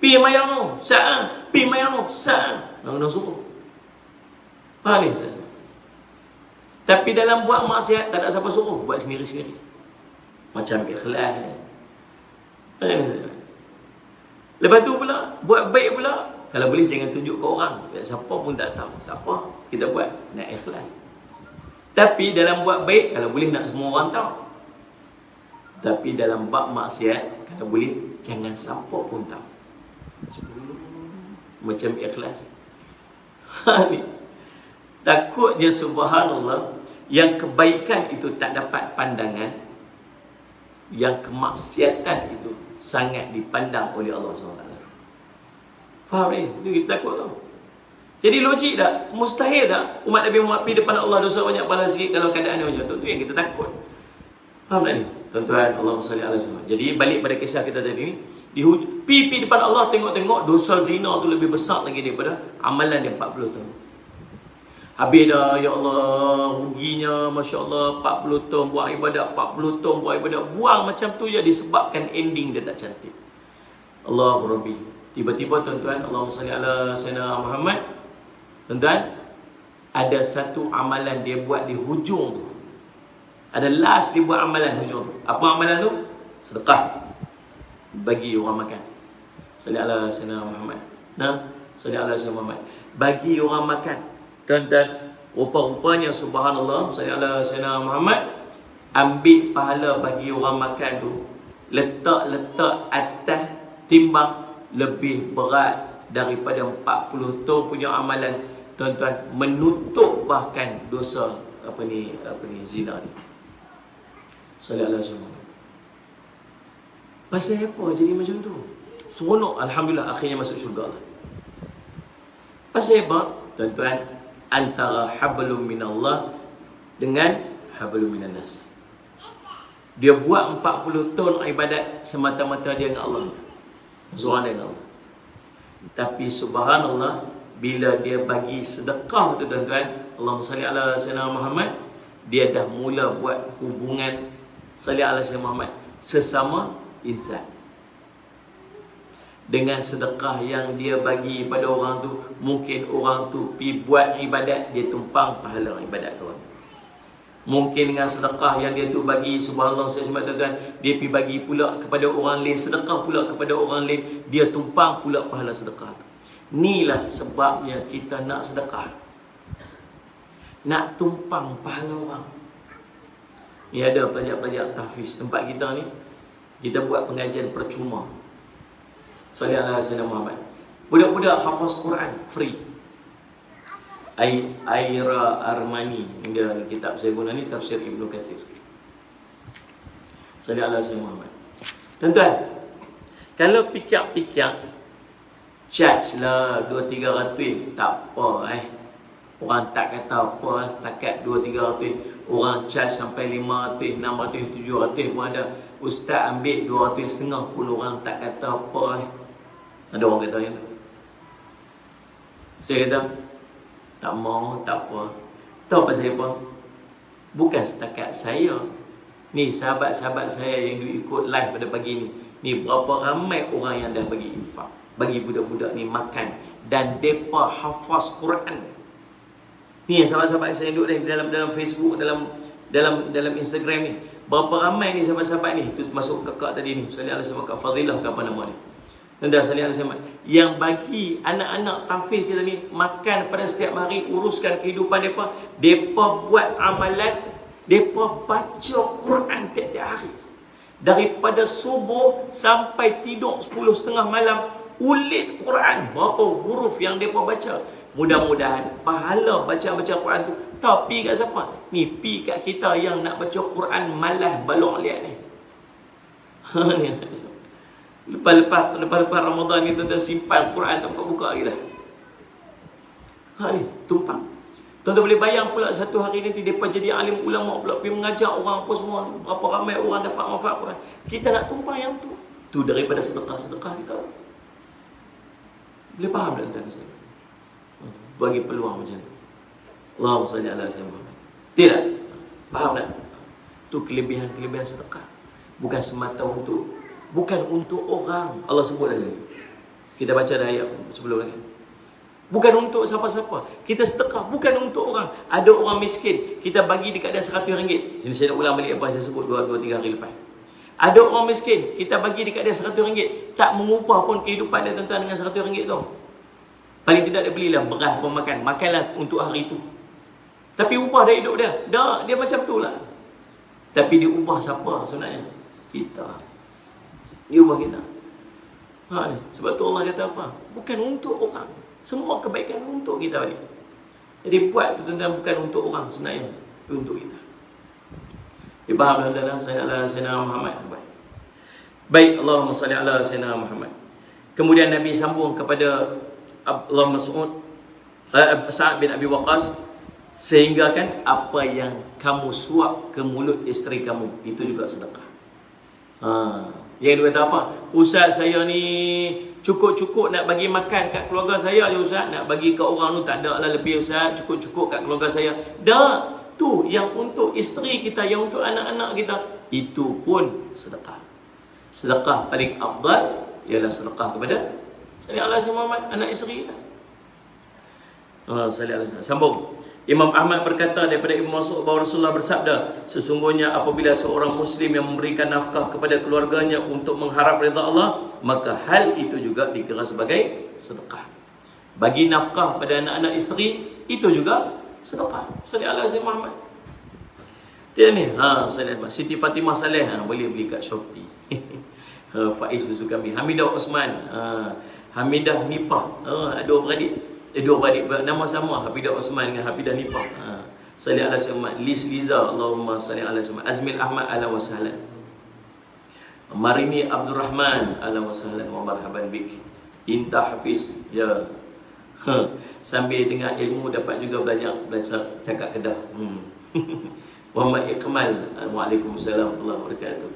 Pi mayang tu, sa'an. Pi mayang tu, sa'an. Nak kena suruh. Faham ni? Tapi dalam buat maksiat, tak ada siapa suruh. Buat sendiri-sendiri. Macam ikhlas. Lepas tu pula, buat baik pula. Kalau boleh jangan tunjuk ke orang. Siapa pun tak tahu. Tak apa. Kita buat. Nak ikhlas. Tapi dalam buat baik, kalau boleh nak semua orang tahu. Tapi dalam bab maksiat, kalau boleh, jangan siapa pun tahu. Macam ikhlas. Ni. Takutnya subhanallah, yang kebaikan itu tak dapat pandangan, yang kemaksiatan itu sangat dipandang oleh Allah SWT. Faham ni? Ini kita takut tau. Jadi logik tak? Mustahil tak umat Nabi Muhammad pergi depan Allah dosa banyak pahala sikit kalau keadaan macam tu? Itu yang kita takut. Faham tak ni? Tuan-tuan, Allahumma salli ala sayyidina. Jadi balik pada kisah kita tadi ni, pergi depan Allah tengok-tengok dosa zina tu lebih besar lagi daripada amalan dia 40 tahun. Habis dah, ya Allah, ruginya, Masya Allah, 40 tahun buat ibadat, 40 tahun buat ibadat. Buang macam tu je disebabkan ending dia tak cantik. Allahu Rabbi. Tiba-tiba tuan-tuan, Allahumma salli ala sayyidina Muhammad. Tuan-tuan, ada satu amalan dia buat di hujung tu. Ada last dia buat amalan hujung tu. Apa amalan tu? Sedekah. Bagi orang makan. Salli ala sayyidina Muhammad. Salli ala sayyidina Muhammad. Bagi orang makan. Dan rupa-rupanya subhanallah, salli ala sayyidina Muhammad, ambil pahala bagi orang makan tu, letak atas timbang lebih berat daripada 40 tahun punya amalan, tuan-tuan, menutup bahkan dosa apa ni zina ni. Salli ala sayyidina Muhammad. Pasal apa jadi macam tu? Seronok, alhamdulillah, akhirnya masuk syurga lah. Pasal apa? Tuan-tuan, antara hablum minallah dengan hablum minan nas. Dia buat 40 tahun ibadat semata-mata dia dengan Allah. Seorang dengan Allah. Tapi subhanallah, bila dia bagi sedekah tu tuan-tuan, Allahumma salli ala sayyidina Muhammad, dia dah mula buat hubungan salli ala sayyidina Muhammad sesama insan. Dengan sedekah yang dia bagi pada orang tu, mungkin orang tu pergi buat ibadat, dia tumpang pahala ibadat orang. Mungkin dengan sedekah yang dia tu bagi, subhanallah, tuan-tuan, dia pergi bagi pula kepada orang lain, sedekah pula kepada orang lain, dia tumpang pula pahala sedekah tu. Inilah sebabnya kita nak sedekah. nak tumpang pahala orang. Ni ada pelajar-pelajar tahfiz tempat kita ni, kita buat pengajian percuma. Sallallahu alaihi wasallam Muhammad. Budak-budak hafaz Quran free. Aira Armani, dia kitab saya guna ni tafsir Ibnu Katsir. Sallallahu alaihi wasallam Muhammad. Tuan-tuan, kalau pikir-pikir charge lah 2-300 tak apa Orang tak kata apa, setakat 2-300. Orang charge sampai 500, 600, 700 pun ada. Ustaz ambil 250 pun orang tak kata apa. Ada orang kata yang tu. Saya kata, tak mau, tak apa. Tahu pasal apa? Bukan setakat saya. Ni sahabat-sahabat saya yang ikut live pada pagi ni. Ni berapa ramai orang yang dah bagi infak. Bagi budak-budak ni makan. Dan mereka hafaz Quran. Ni sahabat-sahabat saya duduk ni dalam Facebook, dalam Instagram ni. Berapa ramai ni sahabat-sahabat ni? Tu masuk kakak tadi ni. Salih alaihi wasallam, Kak Fadilah ke apa nama ni. Dah salih alaihi wasallam. Yang bagi anak-anak tahfiz kita ni makan pada setiap hari, uruskan kehidupan mereka. Mereka buat amalan, mereka baca Quran tiap-tiap hari. Daripada subuh sampai tidur 10:30 malam, ulit Quran. Berapa huruf yang mereka baca. Mudah-mudahan pahala baca-baca Quran tu tak pi kat siapa? Ni pi kat kita yang nak baca Quran malas balok liat ni. Lepas Ramadan ni tuan-tuan simpan Quran tak buka lagi dah. Ni tumpang. Tuan-tuan boleh bayang pula satu hari nanti depa jadi alim ulama pula pergi mengajar orang apa semua, berapa ramai orang dapat manfaat Quran. Kita nak tumpang yang tu. Tu daripada sedekah-sedekah kita. Boleh faham tak tuan-tuan? Bagi peluang macam tu. Allahumma salli ala sayyidina Muhammad. Tidak. Faham tak? Tu kelebihan sedekah. Bukan semata bukan untuk orang. Allah sebut lagi. Kita baca dah ayat sebelum lagi. Bukan untuk siapa-siapa. Kita sedekah bukan untuk orang. Ada orang miskin, kita bagi dekat dia RM100. Sini saya nak ulang balik apa yang saya sebut 2-3 hari lepas. Ada orang miskin, kita bagi dekat dia RM100. Tak mengubah pun kehidupan dia tuan-tuan dengan RM100 tu. Paling tidak dia belilah beras pun makan. Makanlah untuk hari itu. Tapi upah dia hidup dia. Dah, dia macam tu lah. Tapi dia ubah siapa sebenarnya? Kita. Dia ubah kita. Sebab tu Allah kata apa? Bukan untuk orang. Semua kebaikan untuk kita balik. Jadi buat tu tuan-tuan bukan untuk orang sebenarnya. Itu untuk kita. Dia faham dalam Sayyidina Muhammad. Baik, Allahumma salli ala Sayyidina Muhammad. Kemudian Nabi sambung kepada Allah Mas'ud Sa'ad bin Abi Waqqas, sehingga kan apa yang kamu suap ke mulut isteri kamu itu juga sedekah. Yang dia kata apa? Ustaz, saya ni cukup-cukup nak bagi makan kat keluarga saya je Ustaz. Nak bagi ke orang tu tak ada lah lebih Ustaz. Cukup-cukup kat keluarga saya. Dah, tu yang untuk isteri kita, yang untuk anak-anak kita, itu pun sedekah. Sedekah paling afdal ialah sedekah kepada Sallallahu alaihi Muhammad, anak isteri kita. Sambung. Imam Ahmad berkata daripada Ibnu Mas'ud bahawa Rasulullah bersabda, sesungguhnya apabila seorang Muslim yang memberikan nafkah kepada keluarganya untuk mengharap redha Allah, maka hal itu juga dikira sebagai sedekah. Bagi nafkah pada anak-anak isteri, itu juga sedekah. Sallallahu alaihi Muhammad. Dia ni, Siti Fatimah Saleh, boleh beli kat Shopee. Faiz susu kami. Hamidah Osman, Hamidah Nipah. Dua beradik. Nama sama, Hamidah Osman dengan Hamidah Nipah. Salli ala Muhammad. Liz Liza, Allahumma salli ala Muhammad. Azmil Ahmad, ala wa sahlan. Marini Abdul Rahman, ala wa sahlan wa marhaban bik. Inta Hafiz, ya. Sambil dengar ilmu dapat juga belajar cakap Kedah. Muhammad Iqmal, waalaikumsalam warahmatullahi wabarakatuh.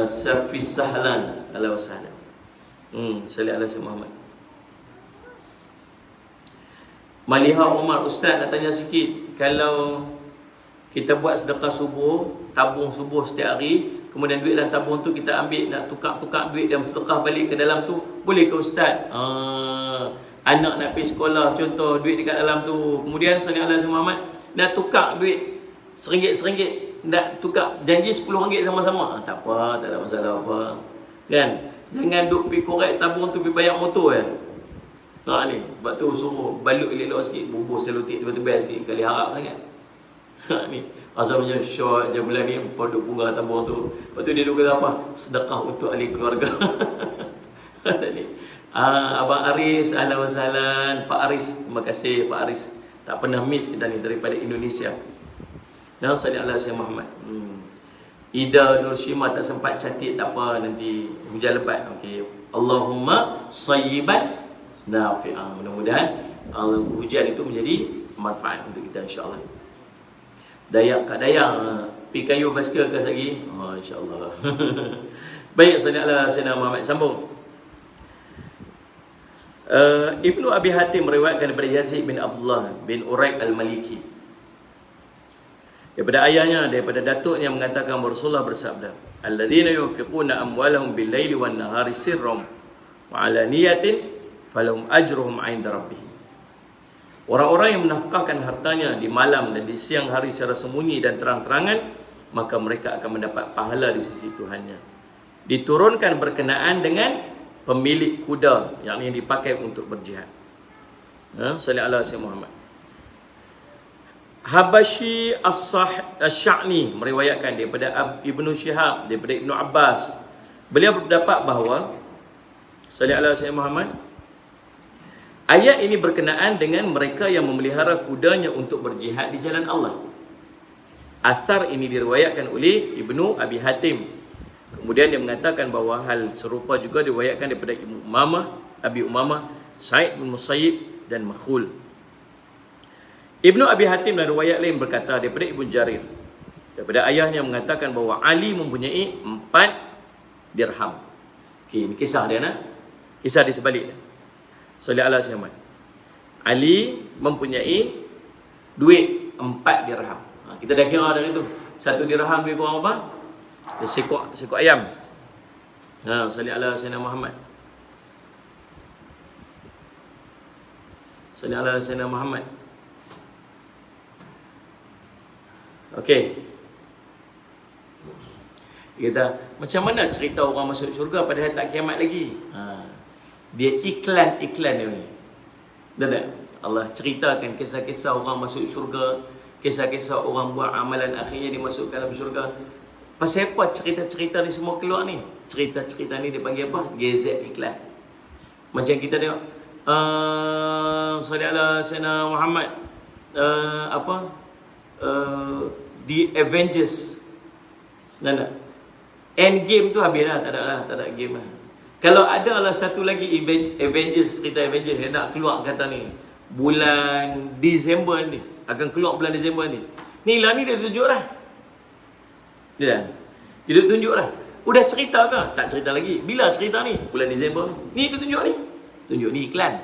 Safis Sahlan, ala wa sahlan. Salli ala Muhammad. Maliha Umar, Ustaz nak tanya sikit. Kalau kita buat sedekah subuh, tabung subuh setiap hari, kemudian duit dalam tabung tu kita ambil, nak tukar duit dan sedekah balik ke dalam tu, boleh ke Ustaz? Anak nak pergi sekolah, contoh duit dekat dalam tu, kemudian Salli ala Muhammad, nak tukar duit RM1, nak tukar, janji RM10 sama-sama. Tak apa, tak ada masalah apa. Kan? Jangan duk pergi korek tabung tu pergi bayar motor kan. Tak ni, sebab tu suruh balut elok-elok sikit, bubur selotik tebal-tebal sikit, kali harap sangat. Ni, asal macam syok je bulan ni, produk bunga tabung tu. Lepas tu dia duk kata apa? Sedekah untuk ahli keluarga. Ni. Abang Aris, ahlan wa sahlan. Pak Aris, terima kasih Pak Aris. Tak pernah miss kita ni daripada Indonesia. Dan sallallahu alaihi Muhammad. Ida Nur Syima tak sempat catat, tak apa, nanti hujan lebat. Okey. Allahumma sayyiban nafi'an. Mudah-mudahan hujan itu menjadi manfaat untuk kita insya-Allah. Dayak kat Dayak pi kayu basikal ke lagi? Oh insya-Allah. Baik, sallallahu alaihi Muhammad, sambung. Ibnu Abi Hatim meriwayatkan daripada Yazid bin Abdullah bin Uraik al-Maliki, daripada ayahnya, daripada datuknya mengatakan Rasulullah bersabda, alladzina yunfiquna amwalahum bil-laili wan-nahari sirran wa 'alaniyatin falahum ajruhum 'inda rabbihim. Orang-orang yang menafkahkan hartanya di malam dan di siang hari secara sembunyi dan terang-terangan, maka mereka akan mendapat pahala di sisi Tuhannya. Diturunkan berkenaan dengan pemilik kuda yang dipakai untuk berjihad. Sallallahu alaihi Muhammad. Habashi As-Sya'ni meriwayatkan daripada Ibnu Syihab, daripada Ibnu Abbas. Beliau berpendapat bahawa sallallahu alaihi Muhammad, ayat ini berkenaan dengan mereka yang memelihara kudanya untuk berjihad di jalan Allah. Athar ini diriwayatkan oleh Ibnu Abi Hatim. Kemudian dia mengatakan bahawa hal serupa juga diriwayatkan daripada Ibnu Umamah, Abi Umamah, Sa'id bin Musayyib dan Makhul. Ibnu Abi Hatim dan riwayat lain berkata daripada Ibnu Jarir, daripada ayahnya mengatakan bahawa Ali mempunyai 4 dirham. Okey, ini kisah dia nak. Kisah di sebaliknya. Sallallahu alaihi wasallam. Ali mempunyai duit 4 dirham. Kita dah kira dari tu. 1 dirham lebih kurang apa? Sekok ayam. Sallallahu alaihi Muhammad. Sallallahu alaihi Muhammad. Okey. Dia kata, macam mana cerita orang masuk syurga pada hari tak kiamat lagi? Dia iklan-iklan dia ni. Dan Allah ceritakan kisah-kisah orang masuk syurga, kisah-kisah orang buat amalan akhirnya dimasukkan dalam syurga. Pasal apa cerita-cerita ni semua keluar ni? Cerita-cerita ni dipanggil apa? Gazet iklan. Macam kita tengok sallallahu alaihi Muhammad, The Avengers. Nah. Endgame tu habis dah, tak ada game lah. Kalau ada lah satu lagi Avengers, cerita Avengers yang nak keluar kata ni bulan Disember ni, akan keluar bulan Disember ni. Ni lah ni dia tunjuk dah. Dia tunjuk dah. Udah cerita ke? Tak cerita lagi. Bila cerita ni? Bulan Disember ni. Ni dia tunjuk ni. Tunjuk ni iklan.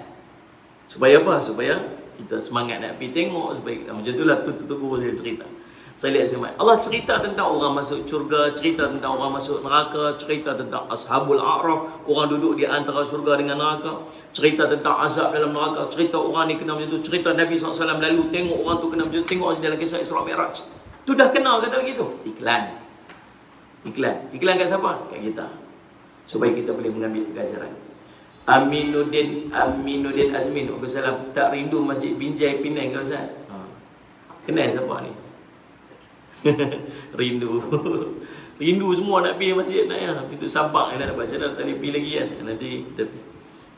Supaya apa? Supaya kita semangat nak pergi tengok. Supaya kita, macam itulah tu guru saya cerita. Saya lihat semua. Allah cerita tentang orang masuk syurga, cerita tentang orang masuk neraka, cerita tentang Ashabul A'raf, orang duduk di antara syurga dengan neraka, cerita tentang azab dalam neraka, cerita orang ni kena macam tu, cerita Nabi SAW lalu tengok orang tu kena macam tu, tengok dalam kisah Isra Mi'raj. Tu dah kenal kata begitu. Iklan kat siapa? Kat kita. Supaya kita boleh mengambil pelajaran. Aminuddin Azmin, Waalaikumsalam. Tak rindu Masjid Binjai Penang ke Ustaz? Kenal siapa ni? Rindu semua nak pergi masjid nak ya. Pintu Sabak yang nak baca dah, tak boleh pergi lagi kan. Nanti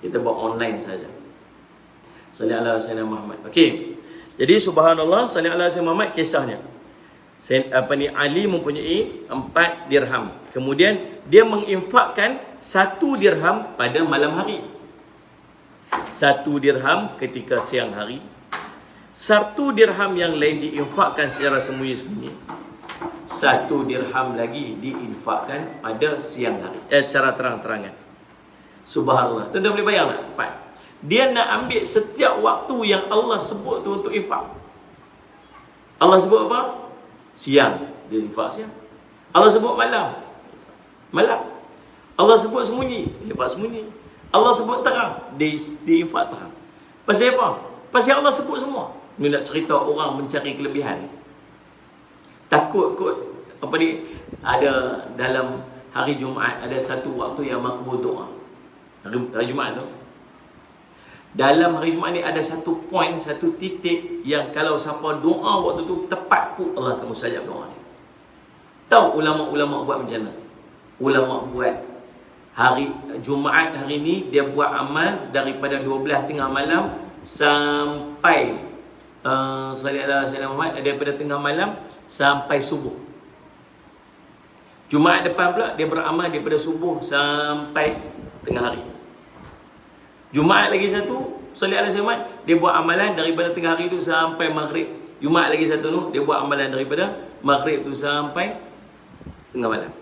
kita buat online saja. Sallallahu alaihi Muhammad. Okey. Jadi subhanallah, sallallahu alaihi Muhammad kisahnya. Ali mempunyai 4 dirham. Kemudian dia menginfakkan 1 dirham pada malam hari, 1 dirham ketika siang hari, 1 dirham yang lain diinfakkan secara sembunyi-sembunyi, 1 dirham lagi diinfakkan pada siang hari, secara terang-terangan. Subhanallah. Tuan-tuan boleh bayang tak? Dia nak ambil setiap waktu yang Allah sebut tu untuk infak. Allah sebut apa? Siang, dia infak siang. Allah sebut malam, Allah sebut sembunyi, dia infak sembunyi. Allah sebut terang, dia infak terang. Pasal apa? Pasal Allah sebut semua. Ni nak cerita orang mencari kelebihan. Takut kot apa ni, ada dalam hari Jumaat ada satu waktu yang makbul doa. Hari Jumaat tu Dalam hari Jumaat ni ada satu poin, satu titik yang kalau siapa doa waktu tu tepat pun Allah akan mustajab doa dia. Tahu ulama-ulama buat macam mana? Ulama buat hari Jumaat hari ni dia buat amal daripada 12 tengah malam sampai daripada tengah malam sampai subuh. Jumaat depan pula dia beramal daripada subuh sampai tengah hari. Jumaat lagi satu, salih ala Jumaat, dia buat amalan daripada tengah hari tu sampai maghrib. Jumaat lagi satu tu, dia buat amalan daripada maghrib tu sampai tengah malam.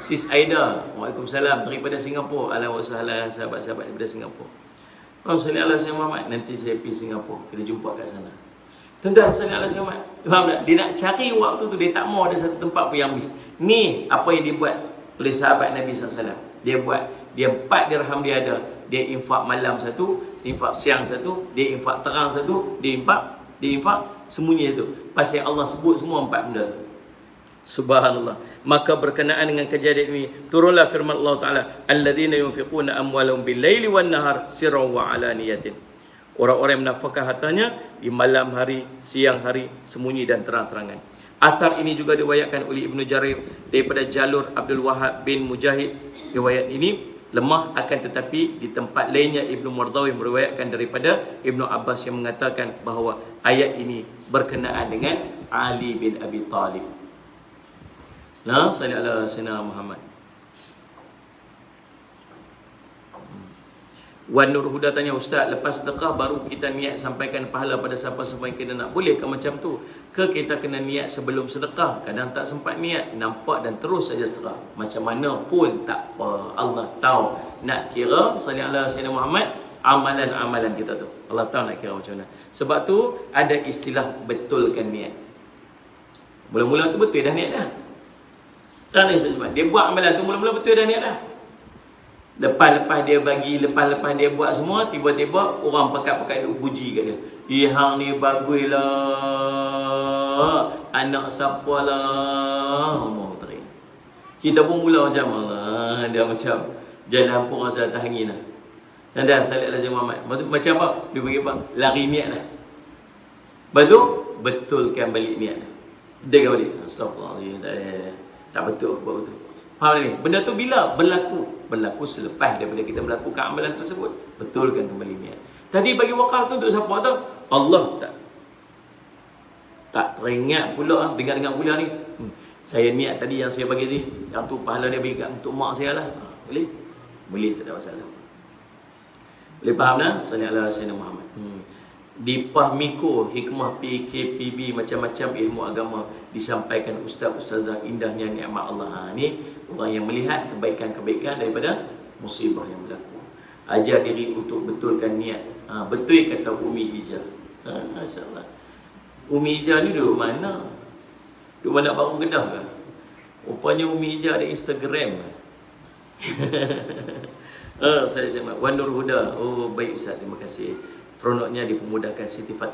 Sis Aida, Waalaikumsalam daripada Singapura. Alhamdulillah sahabat-sahabat daripada Singapura. Salih ala Muhammad, nanti saya pergi Singapura, kita jumpa kat sana. Tuan-tuan, salih ala Muhammad. Faham tak? Dia nak cari waktu tu, dia tak mau ada satu tempat pun yang miss. Ni apa yang dibuat oleh sahabat Nabi SAW. Dia buat, dia 4 dirham dia ada. Dia infak malam satu, dia infak siang satu, dia infak terang satu, dia infak sembunyi satu. Pasal Allah sebut semua 4 benda. Subhanallah. Maka berkenaan dengan kejadian ini, turunlah firman Allah Ta'ala, alladzina yunfiquna amwalahum bil-laili wan-nahar sirran wa alaniyatin. Orang-orang yang menafkahkan hartanya di malam hari, siang hari, sembunyi dan terang-terangan. Athar ini juga diriwayatkan oleh Ibnu Jarir daripada jalur Abdul Wahab bin Mujahid. Riwayat ini lemah, akan tetapi di tempat lainnya Ibnu Mardawi meriwayatkan daripada Ibnu Abbas yang mengatakan bahawa ayat ini berkenaan dengan Ali bin Abi Talib. Nah, sallallahu alaihi wasallam Muhammad. Wan Nur Huda tanya, Ustaz, lepas sedekah baru kita niat sampaikan pahala pada siapa-siapa yang kita nak. Bolehkah macam tu? Ke kita kena niat sebelum sedekah? Kadang tak sempat niat, nampak dan terus saja serah. Macam mana pun tak apa, Allah tahu. Nak kira sallallahu alaihi wasallam Muhammad amalan-amalan kita tu. Allah tahu nak kira macam mana. Sebab tu ada istilah betulkan niat. Mula-mula tu betul dah niat dah. Tak ada sebab dia buat amalan tu mula-mula betul dah niat dah. Lepas-lepas dia bagi, lepas-lepas dia buat semua, tiba-tiba orang pakat-pakat duk puji kat dia. Hang ni baguslah, anak siapa lah. Kita pun mula macam Allah, dia macam jalan pun rasa atas angin lah. Dan dah salih ala Muhammad. Macam apa? Dia bagi apa? Lari niat lah. Lepas tu, betulkan balik niat lah. Dia balik. Astagfirullah. Tak betul, buat betul. Faham ni? Benda tu bila berlaku? Berlaku selepas daripada kita melakukan amalan tersebut. Betulkan kembali niat. Tadi bagi wakaf tu untuk siapa tau? Allah tak teringat pula dengar pula ni. Saya niat tadi yang saya bagi ni, yang tu pahala dia bagi untuk mak saya lah. Boleh? Boleh, tak ada masalah. Boleh faham tak? Sallallahu alaihi wasallam Muhammad. Di Pahmiko, hikmah PKPB, macam-macam ilmu agama disampaikan ustaz-ustazah, indahnya nikmat Allah. Ni orang yang melihat kebaikan-kebaikan daripada musibah yang berlaku. Ajar diri untuk betulkan niat. Betul kata Umi Ijah. Masya-Allah. Umi Ijah ni duduk mana? Duduk mana baru Kedah ke? Rupanya Umi Ijah ada Instagram. Saya Wan Nur Huda. Oh baik Ustaz, terima kasih. Seronoknya dipermudahkan Siti Fatimah.